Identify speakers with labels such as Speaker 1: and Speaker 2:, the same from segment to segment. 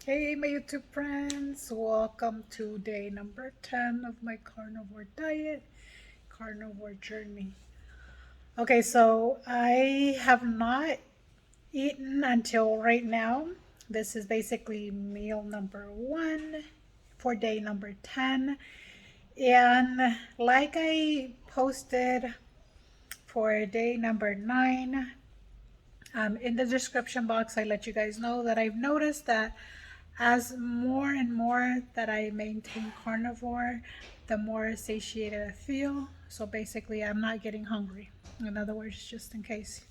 Speaker 1: Hey, my YouTube friends, welcome to day number 10 of my carnivore diet, carnivore journey. Okay, so I have not eaten until right now. This is basically meal number 1 for day number 10. And like I posted for day number 9, in the description box, I let you guys know that I've noticed that as more and more that I maintain carnivore, the more satiated I feel. So basically, I'm not getting hungry. In other words, just in case.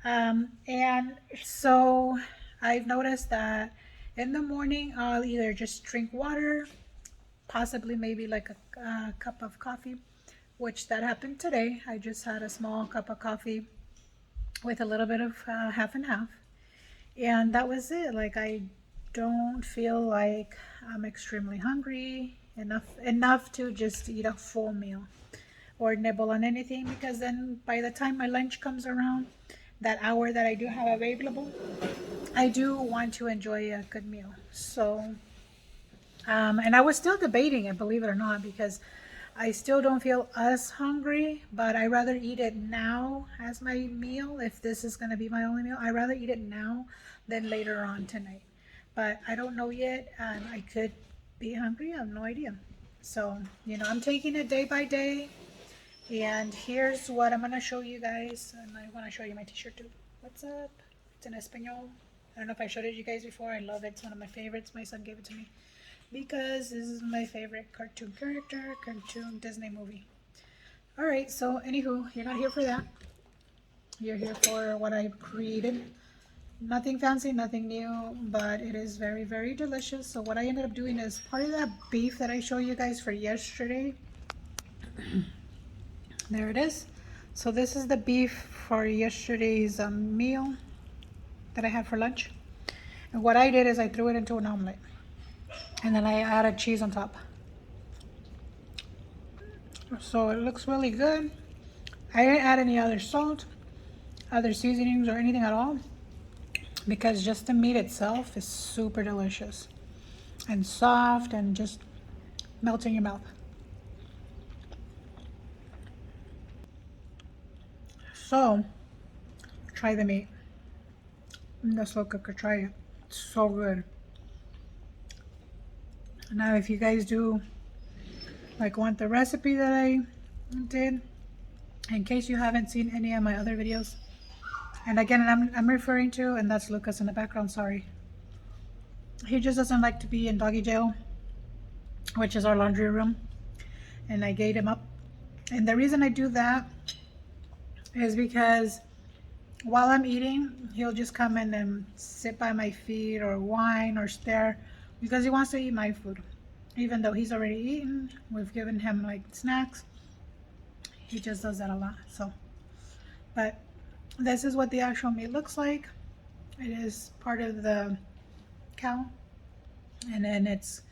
Speaker 1: And so I've noticed that in the morning, I'll either just drink water, possibly maybe like a cup of coffee, which that happened today. I just had a small cup of coffee with a little bit of half and half, and that was it. Like, I don't feel like I'm extremely hungry enough to just eat a full meal or nibble on anything, because then by the time my lunch comes around, that hour that I do have available, I do want to enjoy a good meal. So and I was still debating it, believe it or not, because I still don't feel as hungry, but I rather eat it now as my meal. If this is going to be my only meal, I rather eat it now than later on tonight. But I don't know yet, and I could be hungry. I have no idea. So, I'm taking it day by day. And here's what I'm going to show you guys. And I want to show you my t-shirt too. What's up? It's in Espanol. I don't know if I showed it to you guys before. I love it. It's one of my favorites. My son gave it to me because this is my favorite cartoon character, cartoon Disney movie. All right, so anywho, you're not here for that. You're here for what I created. Nothing fancy, nothing new, but it is very, very delicious. So what I ended up doing is part of that beef that I showed you guys for yesterday. There it is. So this is the beef for yesterday's meal that I had for lunch. And what I did is I threw it into an omelet. And then I added cheese on top. So it looks really good. I didn't add any other salt, other seasonings, or anything at all, because just the meat itself is super delicious and soft and just melts in your mouth. So try the meat in the slow cooker. Try it. It's so good. Now, if you guys do want the recipe that I did, in case you haven't seen any of my other videos, and again, I'm referring to, and that's Lucas in the background, sorry. He just doesn't like to be in doggy jail, which is our laundry room, and I gate him up. And the reason I do that is because while I'm eating, he'll just come in and sit by my feet or whine or stare because he wants to eat my food. Even though he's already eaten, we've given him like snacks. He just does that a lot. So, but this is what the actual meat looks like. It is part of the cow, and then it's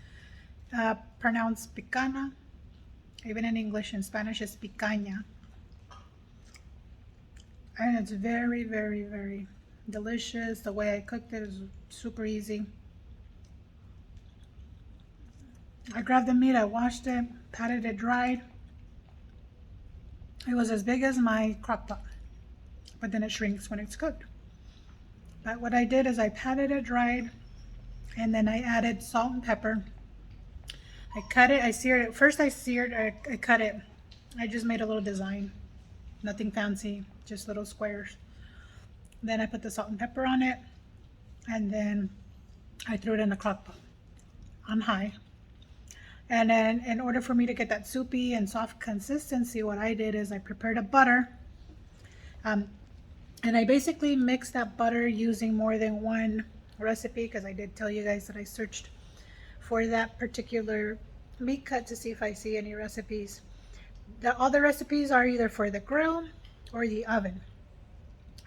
Speaker 1: pronounced picana. Even in English and Spanish, it's picaña. And it's very, very, very delicious. The way I cooked it is super easy. I grabbed the meat, I washed it, patted it dry. It was as big as my crock pot, but then it shrinks when it's cooked. But what I did is I patted it dried, and then I added salt and pepper. I cut it, I seared it. First I cut it. I just made a little design. Nothing fancy, just little squares. Then I put the salt and pepper on it, and then I threw it in the crock pot on high. And then in order for me to get that soupy and soft consistency, what I did is I prepared a butter. And I basically mixed that butter using more than one recipe, because I did tell you guys that I searched for that particular meat cut to see if I see any recipes. All the recipes are either for the grill or the oven.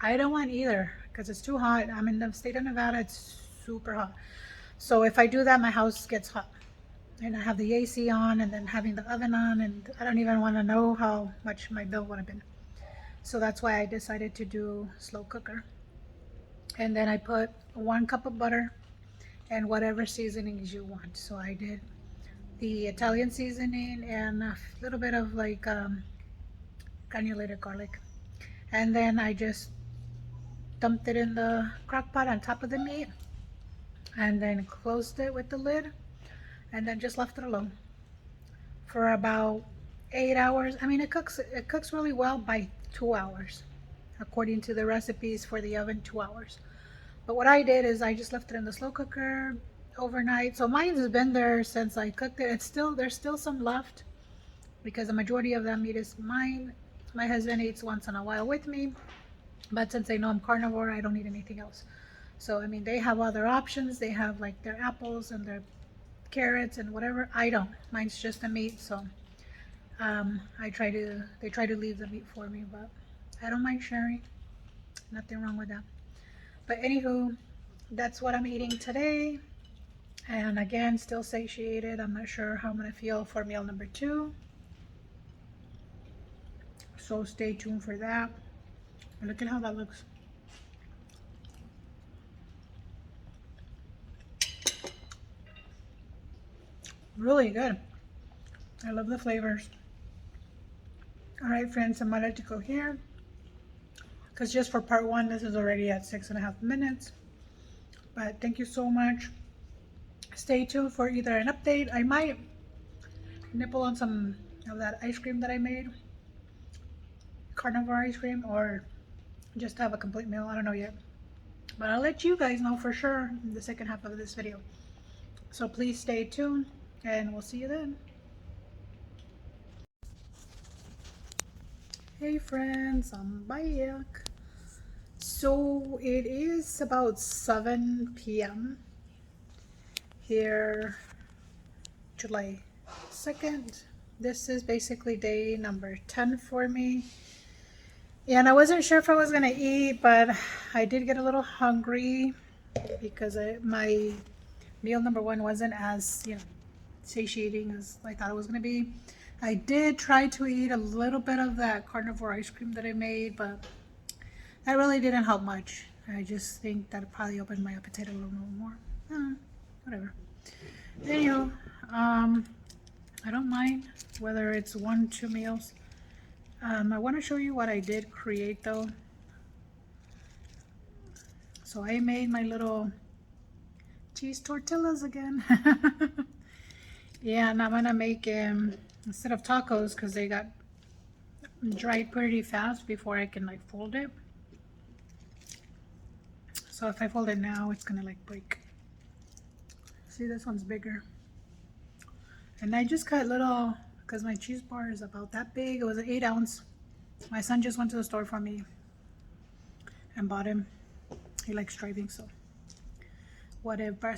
Speaker 1: I don't want either because it's too hot. I'm in the state of Nevada. It's super hot. So if I do that, my house gets hot. And I have the AC on, and then having the oven on, and I don't even want to know how much my bill would have been. So that's why I decided to do slow cooker. And then I put 1 cup of butter and whatever seasonings you want. So I did the Italian seasoning and a little bit of like granulated garlic, and then I just dumped it in the crock pot on top of the meat, and then closed it with the lid, and then just left it alone for about 8 hours. I mean, it cooks really well by 2 hours, according to the recipes for the oven, 2 hours. But what I did is I just left it in the slow cooker overnight. So mine has been there since I cooked it. There's still some left because the majority of that meat is mine. My husband eats once in a while with me, but since they know I'm carnivore, I don't eat anything else. So I mean, they have other options. They have like their apples and their carrots and whatever. I don't. Mine's just the meat. So they try to leave the meat for me, but I don't mind sharing. Nothing wrong with that. But anywho, that's what I'm eating today. And again, still satiated. I'm not sure how I'm gonna feel for meal number 2. So stay tuned for that. But look at how that looks. Really good. I love the flavors. All right, friends, I'm gonna let you go here, because just for part 1, this is already at 6.5 minutes. But thank you so much. Stay tuned for either an update. I might nibble on some of that ice cream that I made, carnivore ice cream, or just have a complete meal. I don't know yet, but I'll let you guys know for sure in the second half of this video. So please stay tuned, and we'll see you then. Hey friends, I'm back. So it is about 7 p.m. here, July 2nd. This is basically day number 10 for me. And I wasn't sure if I was gonna eat, but I did get a little hungry because my meal number 1 wasn't as, satiating as I thought it was gonna be. I did try to eat a little bit of that carnivore ice cream that I made, but that really didn't help much. I just think that probably opened my appetite a little more. Whatever. Anywho, I don't mind whether it's 1, 2 meals. I want to show you what I did create though. So I made my little cheese tortillas again. Yeah, and I'm gonna make instead of tacos, because they got dried pretty fast before I can like fold it. So if I fold it now, it's gonna like break. See, this one's bigger. And I just cut little, because my cheese bar is about that big. It was an 8 ounce. My son just went to the store for me and bought him. He likes driving, so whatever.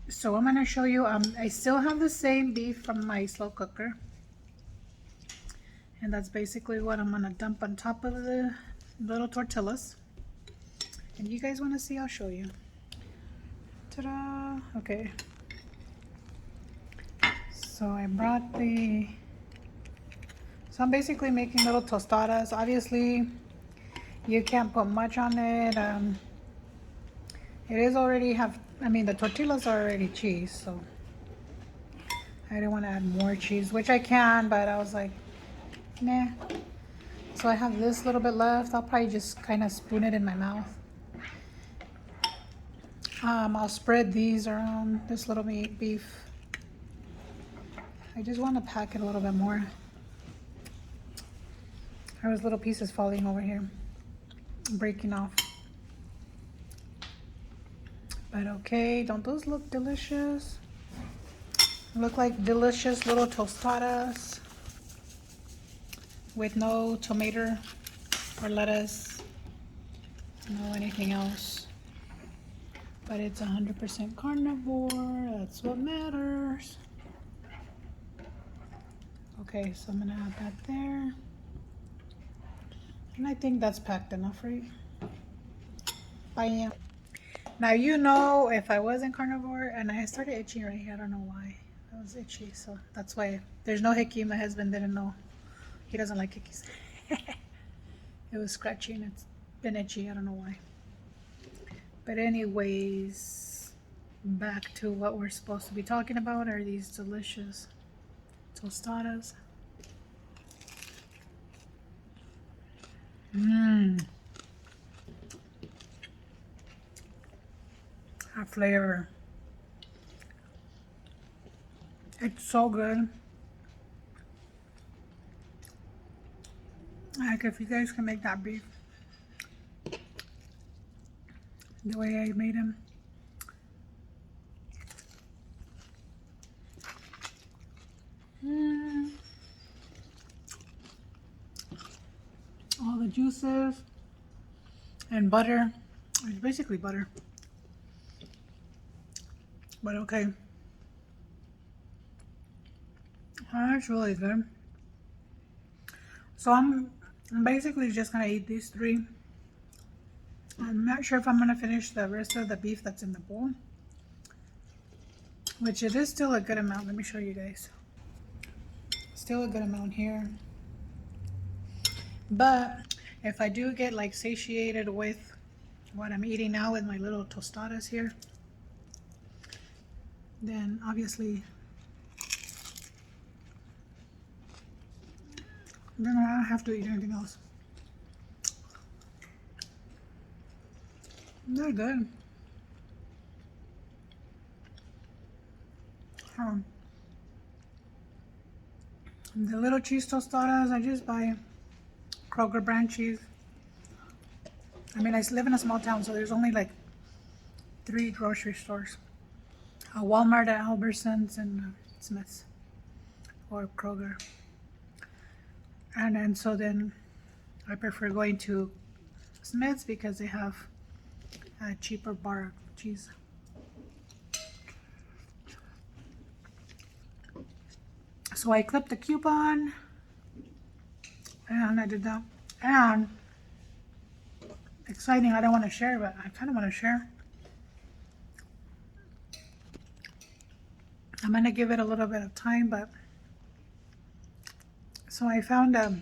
Speaker 1: So I'm gonna show you, I still have the same beef from my slow cooker. And that's basically what I'm gonna dump on top of the little tortillas. And you guys wanna see, I'll show you. Ta-da, okay. So I brought so I'm basically making little tostadas. Obviously, you can't put much on it. It is already the tortillas are already cheese, so I didn't want to add more cheese, which I can, but I was like, nah. So I have this little bit left. I'll probably just kind of spoon it in my mouth. I'll spread these around this little beef. I just want to pack it a little bit more. There was little pieces falling over here, breaking off. But okay, don't those look delicious? Look like delicious little tostadas with no tomato or lettuce, no anything else. But it's 100% carnivore, that's what matters. Okay, so I'm gonna add that there. And I think that's packed enough, right? Bam. Now, if I wasn't carnivore and I started itching right here, I don't know why. I was itchy, so that's why. There's no hickey. My husband didn't know. He doesn't like hickeys. It was scratchy and it's been itchy. I don't know why. But anyways, back to what we're supposed to be talking about, are these delicious tostadas. That flavor. It's so good. Like, if you guys can make that beef the way I made him. All the juices and butter. It's basically butter. But okay. That's really good. So I'm basically just gonna eat these three. I'm not sure if I'm gonna finish the rest of the beef that's in the bowl, which it is still a good amount. Let me show you guys. Still a good amount here. But if I do get like satiated with what I'm eating now with my little tostadas here, then obviously then I don't have to eat anything else. They're good. The little cheese tostadas, I just buy Kroger brand cheese. I mean, I live in a small town, so there's only like 3 grocery stores. A Walmart, at Albertsons, and Smith's, or Kroger. And then so then I prefer going to Smith's because they have a cheaper bar cheese. So I clipped the coupon and I did that. And exciting, I don't want to share, but I kind of want to share. I'm going to give it a little bit of time, but so I found a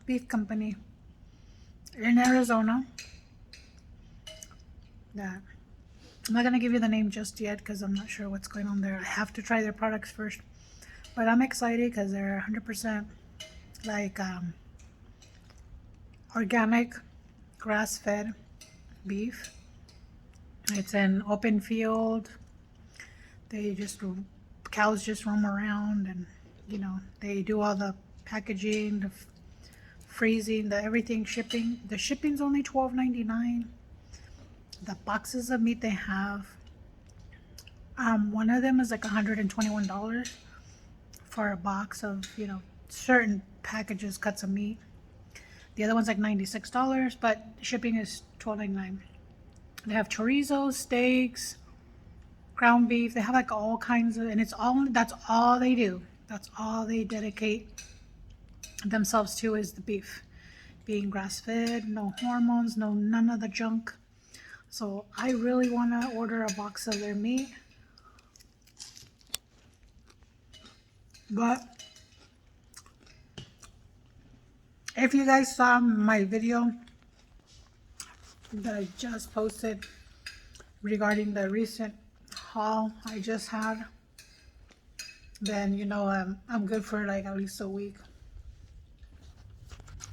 Speaker 1: beef company in Arizona that I'm not going to give you the name just yet because I'm not sure what's going on there. I have to try their products first, but I'm excited because they're 100% like organic grass-fed beef. It's an open field. Cows just roam around, and you know, they do all the packaging, the freezing, the everything, shipping. The shipping's only $12.99. The boxes of meat they have, one of them is like $121 for a box of, you know, certain packages, cuts of meat. The other one's like $96, but shipping is $12.99. They have chorizo, steaks, ground beef. They have like all kinds of, and that's all they do. That's all they dedicate themselves to, is the beef. Being grass-fed, no hormones, none of the junk. So I really want to order a box of their meat. But if you guys saw my video that I just posted regarding the recent haul I just had, then you know I'm good for like at least a week,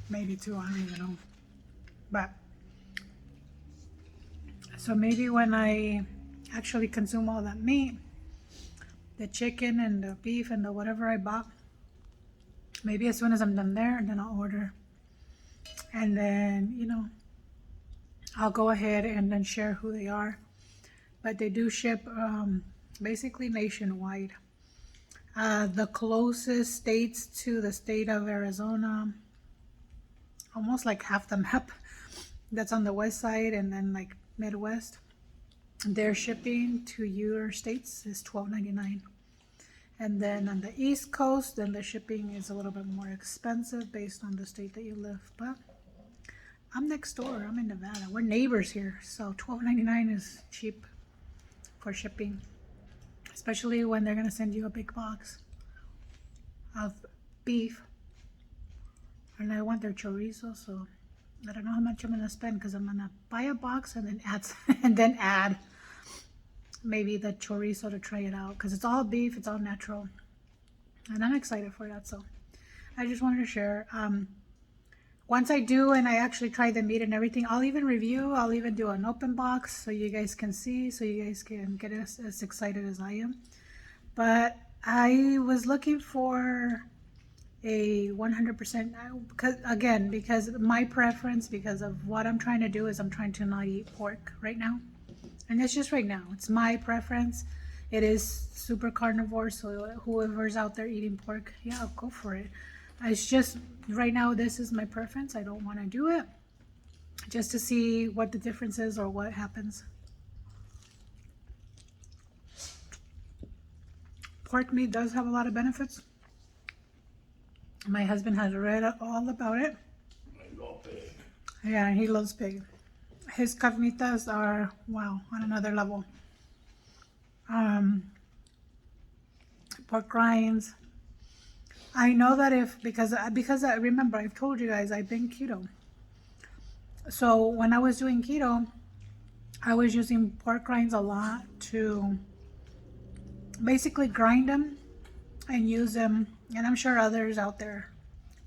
Speaker 1: maybe 2, I don't even know. But so maybe when I actually consume all that meat, the chicken and the beef and the whatever I bought, maybe as soon as I'm done there, then I'll order, and then, you know, I'll go ahead and then share who they are. But they do ship basically nationwide. The closest states to the state of Arizona, almost like half the map that's on the west side, and then like Midwest, their shipping to your states is $12.99. And then on the East Coast, then the shipping is a little bit more expensive based on the state that you live. But I'm next door. I'm in Nevada. We're neighbors here, so $12.99 is cheap for shipping, especially when they're gonna send you a big box of beef. And I want their chorizo, so I don't know how much I'm gonna spend because I'm gonna buy a box and then add and then add maybe the chorizo to try it out because it's all beef, it's all natural, and I'm excited for that. So I just wanted to share. Once I do and I actually try the meat and everything, I'll even review. I'll even do an open box so you guys can see, so you guys can get as excited as I am. But I was looking for a 100% because my preference, because of what I'm trying to do, is I'm trying to not eat pork right now. And it's just right now. It's my preference. It is super carnivore, so whoever's out there eating pork, yeah, go for it. It's just right now, this is my preference. I don't want to do it just to see what the difference is or what happens. Pork meat does have a lot of benefits. My husband has read all about it.
Speaker 2: I love pig.
Speaker 1: Yeah, he loves pig. His carnitas are, wow, on another level. Pork rinds. I know that because I remember I've told you guys I've been keto. So when I was doing keto, I was using pork rinds a lot to basically grind them and use them. And I'm sure others out there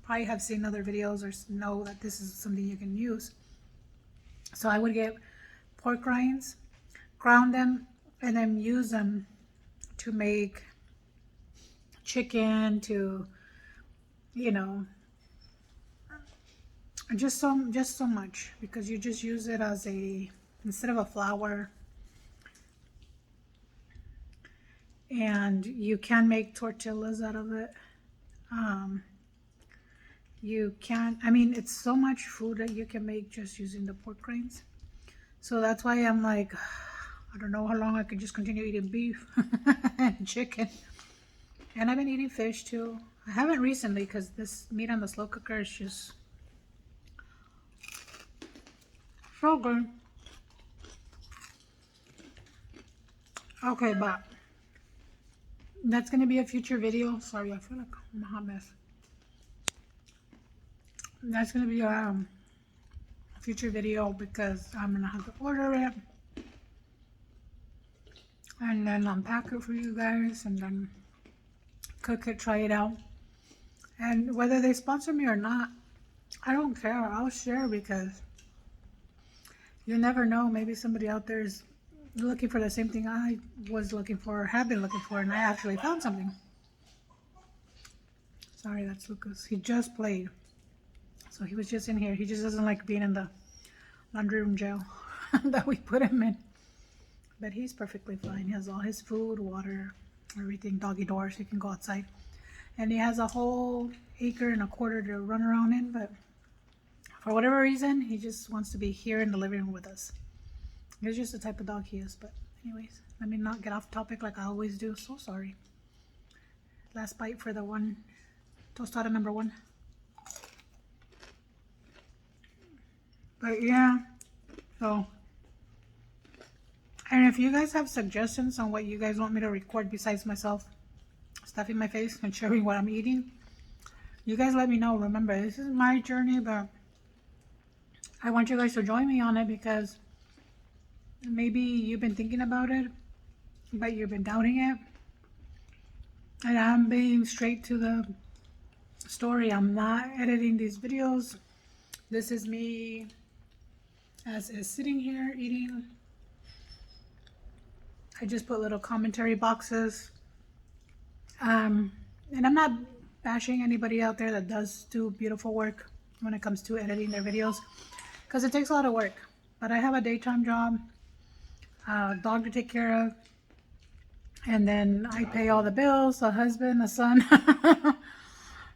Speaker 1: probably have seen other videos or know that this is something you can use. So I would get pork rinds, ground them, and then use them to make chicken, to, you know, just so much, because you just use it as a, instead of a flour. And you can make tortillas out of it. You can, I mean, it's so much food that you can make just using the pork rinds. So that's why I'm like, I don't know how long I could just continue eating beef and chicken. And I've been eating fish too. I haven't recently because this meat on the slow cooker is just so good. Okay, but that's going to be a future video. Sorry, I feel like I'm a hot mess. That's going to be a future video because I'm going to have to order it and then unpack it for you guys and then cook it, try it out. And whether they sponsor me or not, I don't care. I'll share because you never know. Maybe somebody out there is looking for the same thing I was looking for or have been looking for, and I actually found something. Sorry, that's Lucas. He just played. So he was just in here. He just doesn't like being in the laundry room jail that we put him in. But he's perfectly fine. He has all his food, water, everything, doggy doors. He can go outside. And he has a whole acre and a quarter to run around in. But for whatever reason, he just wants to be here in the living room with us. It's just the type of dog he is. But anyways, let me not get off topic like I always do. So sorry. Last bite for the one. Tostada number 1. But yeah, so, and if you guys have suggestions on what you guys want me to record besides myself stuffing my face and showing what I'm eating, you guys let me know. Remember, this is my journey, but I want you guys to join me on it because maybe you've been thinking about it, but you've been doubting it. And I'm being straight to the story. I'm not editing these videos. This is me as is sitting here eating. I just put little commentary boxes. And I'm not bashing anybody out there that does do beautiful work when it comes to editing their videos, because it takes a lot of work. But I have a daytime job, a dog to take care of, and then I pay all the bills, a husband, a son,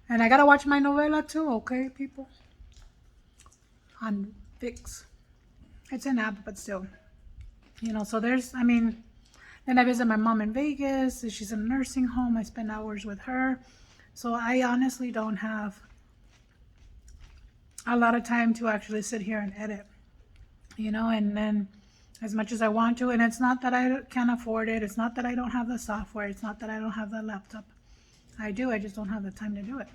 Speaker 1: and I gotta watch my novela too, okay, people? On Vix. It's an app, but still, you know, so there's, I mean, then I visit my mom in Vegas. She's in a nursing home. I spend hours with her. So I honestly don't have a lot of time to actually sit here and edit, you know, and then as much as I want to, and it's not that I can't afford it. It's not that I don't have the software. It's not that I don't have the laptop. I do. I just don't have the time to do it,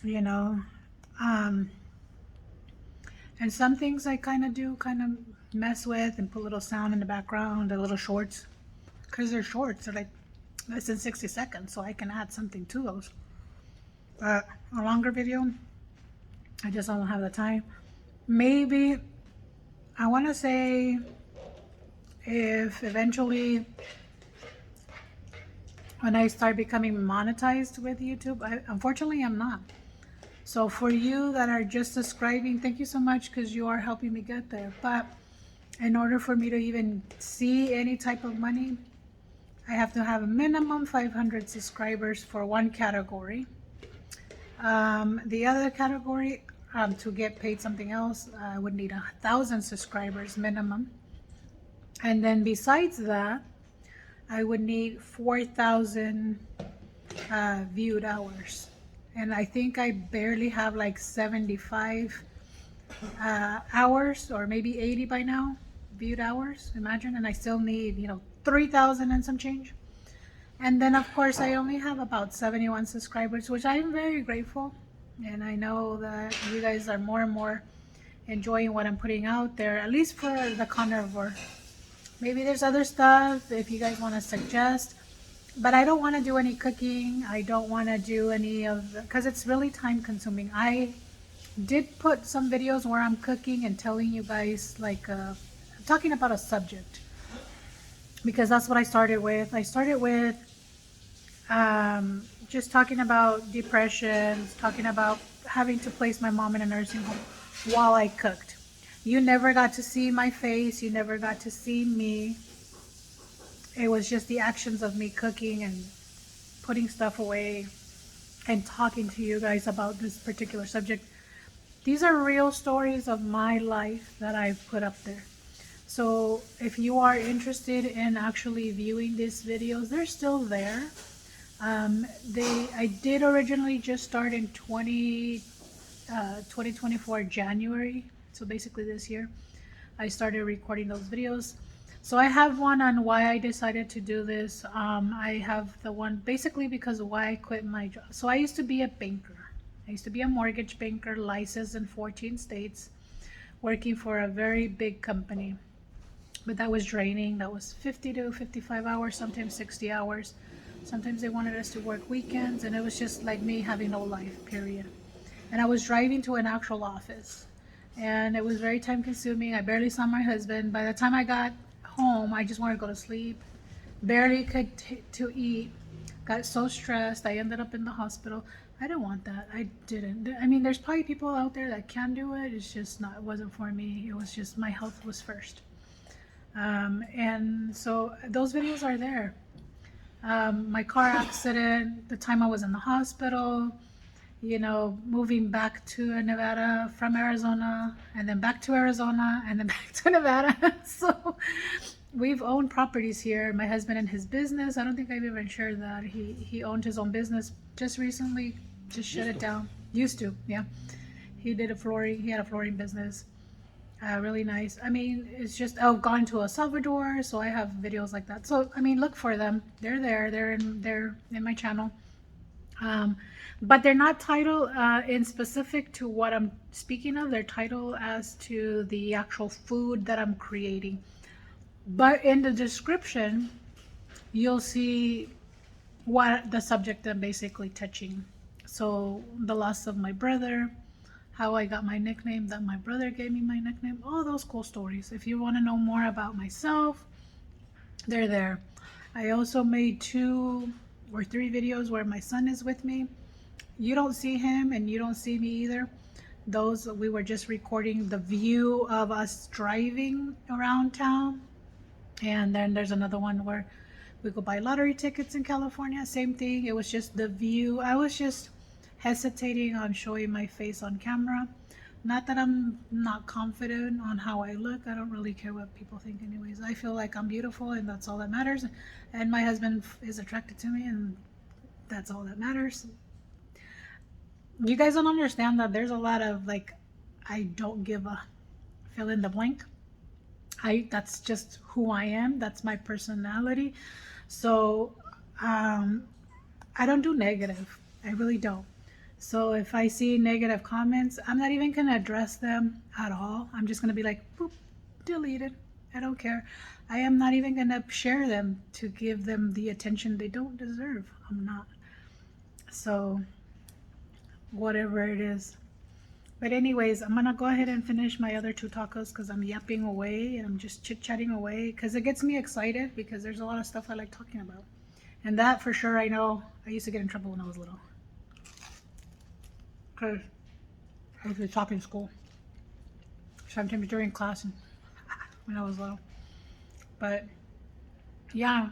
Speaker 1: you know. And some things I kind of mess with and put a little sound in the background, a little shorts, because they're shorts. They're like less than 60 seconds, so I can add something to those. But a longer video, I just don't have the time. Maybe, I want to say, if eventually when I start becoming monetized with YouTube, unfortunately I'm not. So for you that are just subscribing, thank you so much, because you are helping me get there. But in order for me to even see any type of money, I have to have a minimum 500 subscribers for one category. The other category, to get paid something else, I would need 1,000 subscribers minimum. And then besides that, I would need 4,000 viewed hours. And I think I barely have like 75 hours, or maybe 80 by now, viewed hours, imagine. And I still need, 3,000 and some change. And then of course I only have about 71 subscribers, which I'm very grateful. And I know that you guys are more and more enjoying what I'm putting out there, at least for the carnivore. Maybe there's other stuff if you guys want to suggest, but I don't want to do any cooking. I don't want to do any of, because it's really time consuming. I did put some videos where I'm cooking and telling you guys, like, talking about a subject, because that's what I started with. I started with just talking about depression, talking about having to place my mom in a nursing home while I cooked. You never got to see my face. You never got to see me. It was just the actions of me cooking and putting stuff away and talking to you guys about this particular subject. These are real stories of my life that I've put up there. So if you are interested in actually viewing these videos, they're still there. I did originally just start in 2024 January. So basically this year, I started recording those videos. So I have one on why I decided to do this. I have the one basically because of why I quit my job. So I used to be a banker. I used to be a mortgage banker, licensed in 14 states, working for a very big company. But that was draining. That was 50 to 55 hours, sometimes 60 hours. Sometimes they wanted us to work weekends, and it was just like me having no life, period. And I was driving to an actual office, and it was very time consuming. I barely saw my husband. By the time I got home, I just wanted to go to sleep. Barely could to eat. Got so stressed. I ended up in the hospital. I didn't want that. I didn't. I mean, there's probably people out there that can do it. It's just not. It wasn't for me. It was just my health was first. And so those videos are there. My car accident, the time I was in the hospital, moving back to Nevada from Arizona, and then back to Arizona, and then back to Nevada. So we've owned properties here. My husband and his business, I don't think I've even shared that. He owned his own business just recently, just shut it down. Used to, yeah. He had a flooring business. Really nice. I mean, it's just, I've gone to El Salvador, so I have videos like that. So I mean, look for them. They're there. They're in my channel. But they're not titled in specific to what I'm speaking of. They're titled as to the actual food that I'm creating. But in the description, you'll see what the subject I'm basically touching. So the loss of my brother, how I got my nickname, that my brother gave me my nickname, all those cool stories. If you want to know more about myself, they're there. I also made 2 or 3 videos where my son is with me. You don't see him and you don't see me either. Those, we were just recording the view of us driving around town. And then there's another one where we go buy lottery tickets in California. Same thing. It was just the view. I was just hesitating on showing my face on camera. Not that I'm not confident on how I look. I don't really care what people think anyways. I feel like I'm beautiful, and that's all that matters. And my husband is attracted to me, and that's all that matters. You guys don't understand that there's a lot of like, I don't give a fill in the blank. That's just who I am. That's my personality. So I don't do negative. I really don't. So if I see negative comments, I'm not even gonna address them at all. I'm just gonna be like, boop, deleted. I don't care. I am not even gonna share them to give them the attention they don't deserve. I'm not. So whatever it is. But anyways, I'm gonna go ahead and finish my other 2 tacos because I'm yapping away and I'm just chit-chatting away because it gets me excited because there's a lot of stuff I like talking about. And that for sure I know I used to get in trouble when I was little. Because I used to talk in school. Sometimes during class and when I was little. But yeah.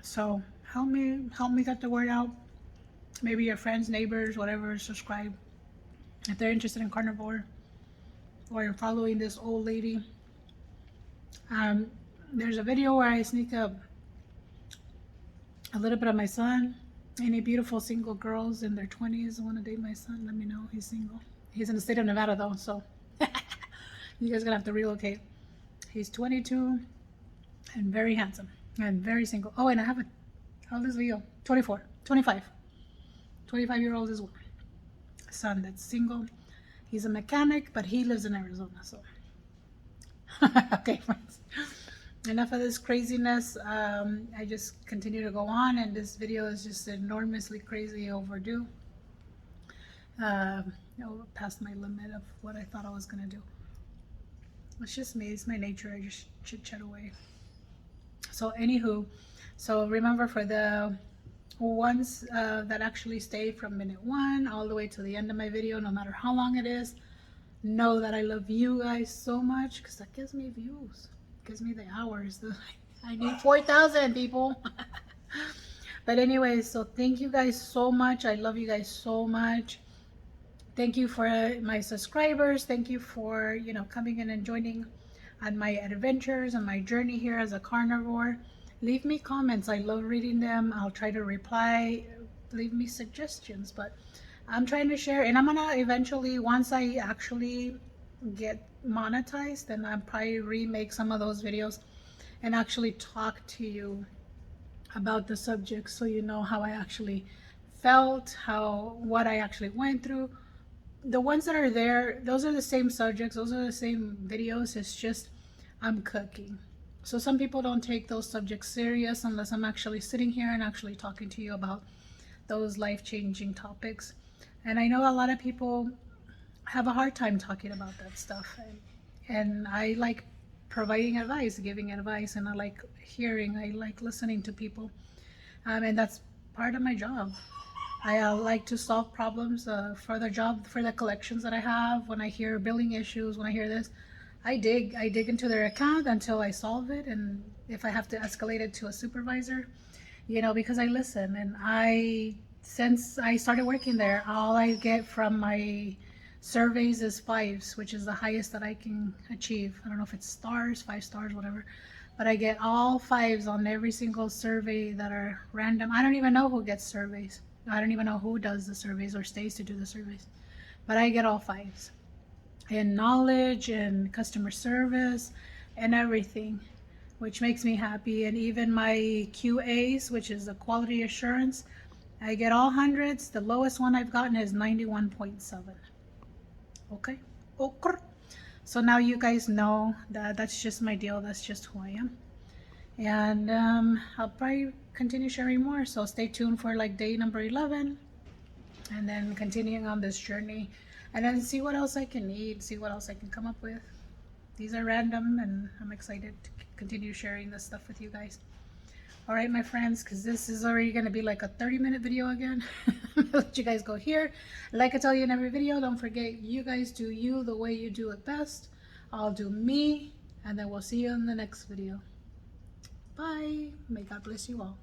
Speaker 1: So help me get the word out. Maybe your friends, neighbors, whatever, subscribe. If they're interested in carnivore or in following this old lady. There's a video where I sneak up a little bit of my son. Any beautiful single girls in their 20s want to date my son, let me know. He's single. He's in the state of Nevada though, so you guys gonna have to relocate. He's 22 and very handsome and very single. Oh, and I have a, how old is Leo? 24, 25. 25-year-old is one. Son that's single. He's a mechanic, but he lives in Arizona, so. Okay, friends. Enough of this craziness. I just continue to go on, and this video is just enormously crazy overdue. Past my limit of what I thought I was gonna do. It's just me. It's my nature. I just chit chat away. So anywho, so remember for the ones that actually stay from minute 1 all the way to the end of my video, no matter how long it is, know that I love you guys so much because that gives me views, gives me the hours. I need 4,000 people. But anyways, so thank you guys so much. I love you guys so much. Thank you for my subscribers. Thank you for, coming in and joining on my adventures and my journey here as a carnivore. Leave me comments. I love reading them. I'll try to reply. Leave me suggestions, but I'm trying to share, and I'm gonna eventually, once I actually get monetized, then I'll probably remake some of those videos and actually talk to you about the subject so you know how I actually felt, what I actually went through. The ones that are there, those are the same subjects, those are the same videos. It's just I'm cooking. So some people don't take those subjects serious unless I'm actually sitting here and actually talking to you about those life-changing topics. And I know a lot of people have a hard time talking about that stuff. And I like providing advice, giving advice, and I like hearing, I like listening to people. And that's part of my job. I like to solve problems for the job, for the collections that I have. When I hear billing issues, when I hear this, I dig into their account until I solve it. And if I have to escalate it to a supervisor, because I listen. And since I started working there, all I get from my surveys is 5s, which is the highest that I can achieve. I don't know if it's stars, 5 stars, whatever. But I get all 5s on every single survey that are random. I don't even know who gets surveys. I don't even know who does the surveys or stays to do the surveys. But I get all 5s. In knowledge and customer service and everything, which makes me happy. And even my QAs, which is the quality assurance, I get all 100s. The lowest one I've gotten is 91.7. Okay. So now you guys know that that's just my deal. That's just who I am. And I'll probably continue sharing more. So stay tuned for like day number 11. And then continuing on this journey. And then see what else I can eat. See what else I can come up with. These are random. And I'm excited to continue sharing this stuff with you guys. All right, my friends, because this is already going to be like a 30-minute video again. I'll let you guys go here. Like I tell you in every video, don't forget, you guys do you the way you do it best. I'll do me, and then we'll see you in the next video. Bye. May God bless you all.